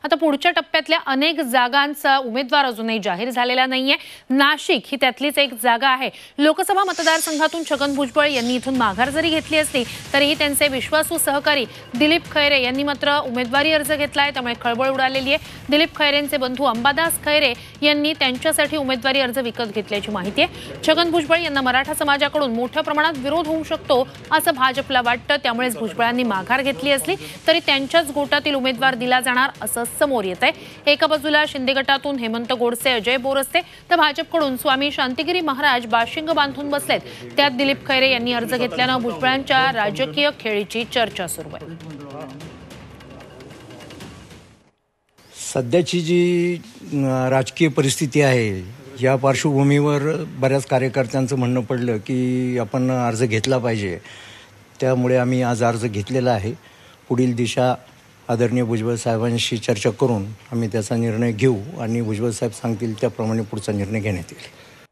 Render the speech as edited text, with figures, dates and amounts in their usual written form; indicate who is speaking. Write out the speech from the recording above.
Speaker 1: आता पुढच्या टप्प्यातल्या अनेक जागांचा उमेदवार अजूनही जाहीर झालेला नाहीये। नाशिक ही त्यातलीच एक जागा आहे। लोकसभा मतदारसंघातून छगन भुजबळ यांनी इथून माघार जरी घेतली असली तरीही त्यांचे विश्वासू सहकारी दिलीप खैरे यांनी मात्र उमेदवारी अर्ज घेतलाय, त्यामुळे खळबळ उडालेली आहे। दिलीप खैरेंचे बंधू अंबादास खैरे यांनी त्यांच्यासाठी उमेदवारी अर्ज विकत घेतल्याची माहिती आहे। छगन भुजबळ यांना मराठा समाजाकडून मोठ्या प्रमाणात विरोध होऊ शकतो असं भाजपला वाटतं, त्यामुळेच भुजबळांनी माघार घेतली असली तरी त्यांच्याच गोटातील उमेदवार दिला जाणार असं समोर येत आहे। एका बाजूला शिंदे गटातून हेमंत गोडसे, अजय बोरस्ते तर भाजपकडून स्वामी शांतिगिरी महाराज बाशिंग बांधून बसलेत। त्यात दिलीप खैरे यांनी अर्ज घेतल्यानं भुजबळांच्या राजकीय खेळीची चर्चा सुरू आहे।
Speaker 2: सध्याची जी राजकीय परिस्थिती आहे या पार्श्वभूमीवर बऱ्याच कार्यकर्त्यांचं म्हणणं पडलं की आपण अर्ज घेतला पाहिजे, त्यामुळे आम्ही आज अर्ज घेतलेला आहे। पुढील दिशा आदरणीय भुजबळ साहेबांशी चर्चा करून आम्ही त्याचा निर्णय घेऊ आणि भुजबळ साहेब सांगतील त्याप्रमाणे पुढचा निर्णय घेण्यात येईल।